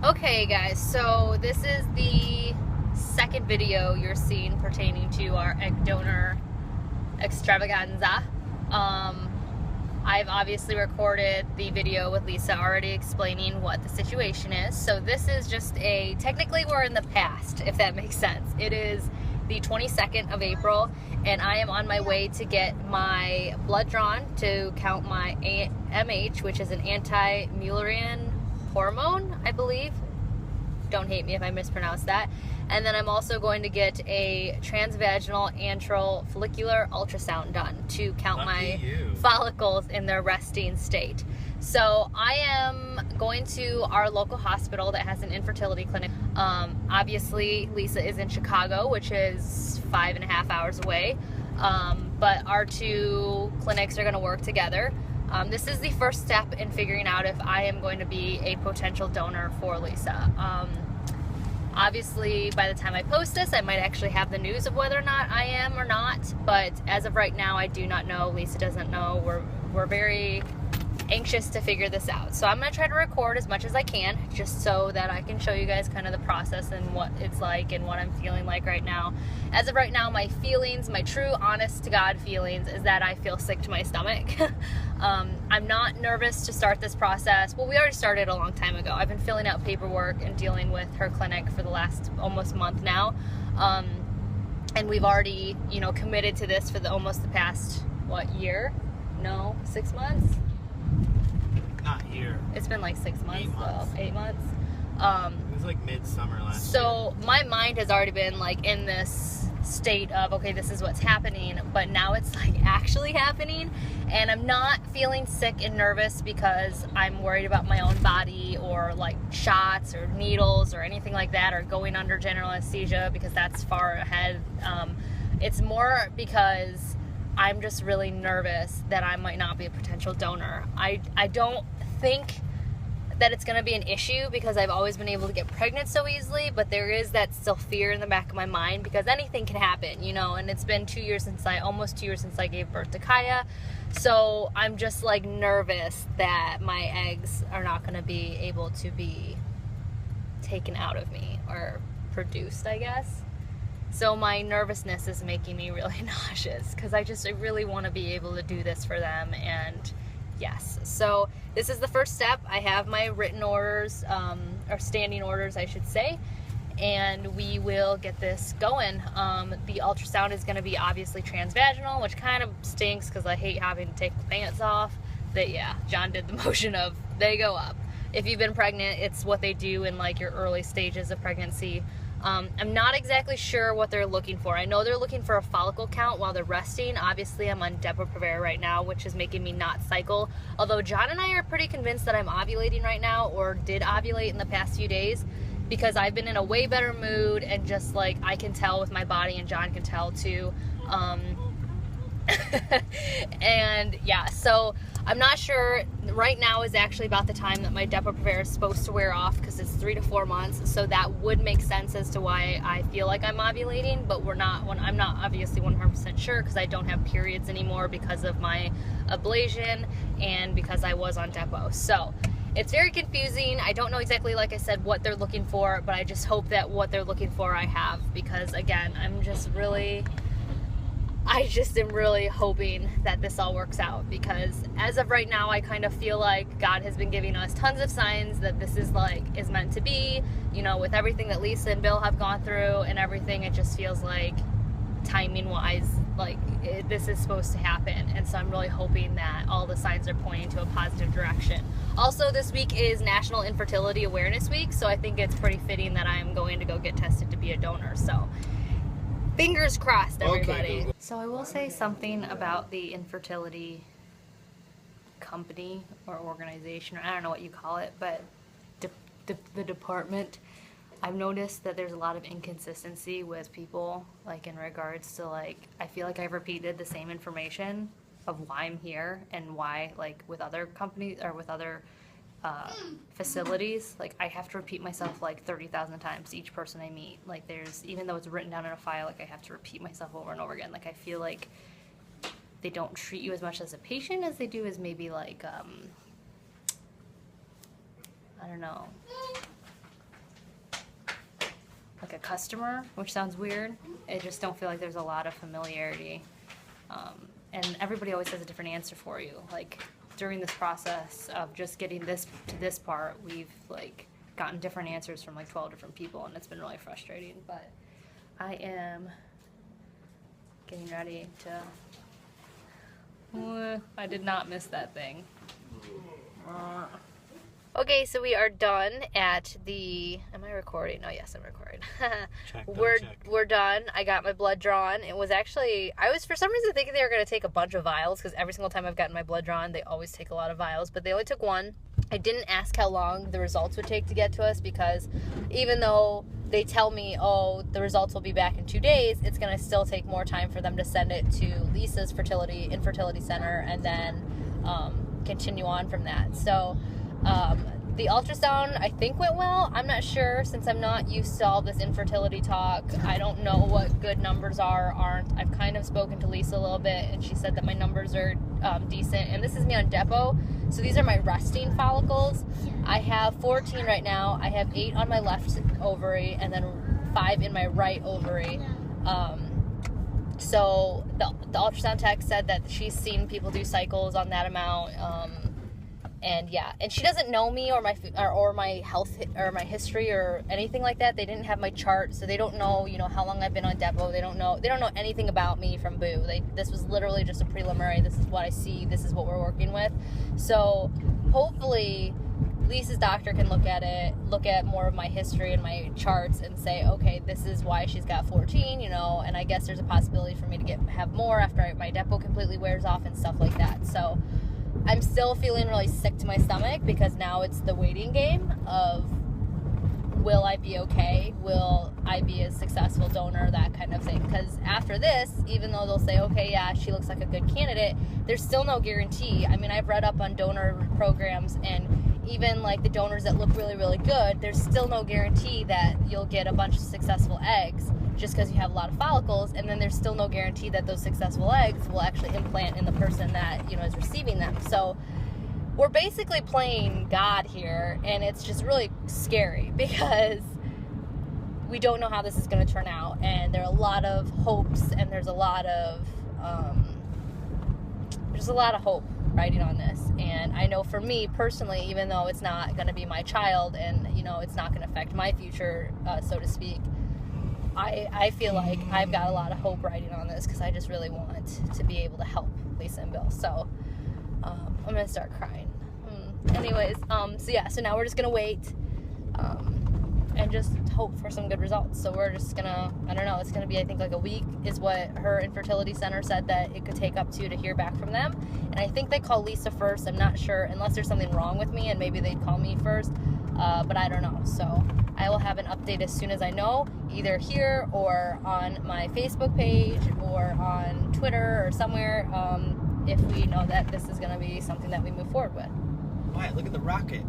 Okay guys, so this is the second video you're seeing pertaining to our egg donor extravaganza. I've obviously recorded the video with Lisa already explaining what the situation is. So this is just technically we're in the past, if that makes sense. It is the 22nd of April and I am on my way to get my blood drawn to count my AMH, which is an anti-Mullerian hormone, I believe. Don't hate me if I mispronounce that. And then I'm also going to get a transvaginal antral follicular ultrasound done to count my follicles in their resting state. So I am going to our local hospital that has an infertility clinic. Obviously Lisa is in Chicago, which is 5.5 hours away. But our two clinics are going to work together. This is the first step in figuring out if I am going to be a potential donor for Lisa. Obviously, by the time I post this, I might actually have the news of whether or not I am or not, but as of right now, I do not know. Lisa doesn't know. We're very anxious to figure this out. So I'm going to try to record as much as I can, just so that I can show you guys kind of the process and what it's like and what I'm feeling like right now. As of right now, my feelings, my true honest to God feelings, is that I feel sick to my stomach. I'm not nervous to start this process. Well, we already started a long time ago. I've been filling out paperwork and dealing with her clinic for the last almost month now. And we've already, committed to this for almost the past, what, year? No, 6 months? Not here. It's been like 6 months, 8 months. It was like midsummer last year. So my mind has already been like in this state of, okay, this is what's happening, but now it's like actually happening, and I'm not feeling sick and nervous because I'm worried about my own body or like shots or needles or anything like that, or going under general anesthesia because that's far ahead. It's more because I'm just really nervous that I might not be a potential donor. I don't think that it's going to be an issue because I've always been able to get pregnant so easily, but there is that still fear in the back of my mind because anything can happen, and it's been almost 2 years since I gave birth to Kaya. So I'm just like nervous that my eggs are not going to be able to be taken out of me or produced, I guess. So my nervousness is making me really nauseous because I really want to be able to do this for them. And yes, so this is the first step. I have my written orders, or standing orders, I should say, and we will get this going. The ultrasound is going to be obviously transvaginal, which kind of stinks because I hate having to take the pants off. But yeah, John did the motion of they go up. If you've been pregnant, it's what they do in like your early stages of pregnancy. I'm not exactly sure what they're looking for. I know they're looking for a follicle count while they're resting. Obviously, I'm on Depo-Provera right now, which is making me not cycle. Although John and I are pretty convinced that I'm ovulating right now, or did ovulate in the past few days, because I've been in a way better mood, and just like I can tell with my body, and John can tell too. And yeah, so I'm not sure. Right now is actually about the time that my Depo-Provera is supposed to wear off because it's 3 to 4 months. So that would make sense as to why I feel like I'm ovulating, but I'm not obviously 100% sure because I don't have periods anymore because of my ablation and because I was on Depo. So it's very confusing. I don't know exactly, like I said, what they're looking for, but I just hope that what they're looking for I have, because again, I just am really hoping that this all works out, because as of right now, I kind of feel like God has been giving us tons of signs that this is meant to be, with everything that Lisa and Bill have gone through and everything. It just feels like timing wise, this is supposed to happen. And so I'm really hoping that all the signs are pointing to a positive direction. Also, this week is National Infertility Awareness Week. So I think it's pretty fitting that I'm going to go get tested to be a donor. So fingers crossed, everybody. Okay. So I will say something about the infertility company or organization, or I don't know what you call it, but the department. I've noticed that there's a lot of inconsistency with people, in regards to I feel like I've repeated the same information of why I'm here and why, with other companies or with other facilities, I have to repeat myself 30,000 times to each person I meet. Even though it's written down in a file, I have to repeat myself over and over again. I feel like they don't treat you as much as a patient as they do as maybe I don't know, like a customer, which sounds weird. I just don't feel like there's a lot of familiarity. And everybody always has a different answer for you. Like during this process of just getting this to this part, we've like gotten different answers from like 12 different people, and it's been really frustrating. But I am getting ready to... I did not miss that thing. Okay, so we are done at the... Am I recording? Oh, yes, I'm recording. We're done. I got my blood drawn. It was actually... I was, for some reason, thinking they were going to take a bunch of vials, because every single time I've gotten my blood drawn, they always take a lot of vials, but they only took one. I didn't ask how long the results would take to get to us, because even though they tell me, oh, the results will be back in 2 days, it's going to still take more time for them to send it to Lisa's infertility center, and then continue on from that. So... the ultrasound, I think, went well. I'm not sure, since I'm not used to all this infertility talk. I don't know what good numbers aren't. I've kind of spoken to Lisa a little bit, and she said that my numbers are decent. And this is me on Depo. So these are my resting follicles. I have 14 right now. I have 8 on my left ovary, and then 5 in my right ovary. So the ultrasound tech said that she's seen people do cycles on that amount. And yeah, and she doesn't know me or my health or my history or anything like that. They didn't have my chart, so they don't know, how long I've been on Depo. They don't know anything about me from Boo. This was literally just a preliminary. This is what I see. This is what we're working with. So hopefully Lisa's doctor can look at more of my history and my charts and say, okay, this is why she's got 14, and I guess there's a possibility for me to have more after my Depo completely wears off and stuff like that. So I'm still feeling really sick to my stomach, because now it's the waiting game of, will I be okay? Will I be a successful donor? That kind of thing. Because after this, even though they'll say, okay, yeah, she looks like a good candidate, there's still no guarantee. I mean, I've read up on donor programs, and even like the donors that look really, really good, there's still no guarantee that you'll get a bunch of successful eggs just because you have a lot of follicles, and then there's still no guarantee that those successful eggs will actually implant in the person that, is receiving them. So we're basically playing God here, and it's just really scary because we don't know how this is going to turn out, and there are a lot of hopes, and there's a lot of hope riding on this. And I know for me personally, even though it's not going to be my child, and it's not going to affect my future, so to speak, I feel like I've got a lot of hope riding on this, because I just really want to be able to help Lisa and Bill. So I'm gonna start crying. Anyways, so now we're just gonna wait and just hope for some good results. So we're just gonna, I don't know, it's gonna be, I think, like a week is what her infertility center said that it could take up to hear back from them. And I think they call Lisa first. I'm not sure, unless there's something wrong with me, and maybe they'd call me first, but I don't know. So I will have an update as soon as I know, either here or on my Facebook page or on Twitter or somewhere, if we know that this is going to be something that we move forward with. Wyatt, look at the rocket.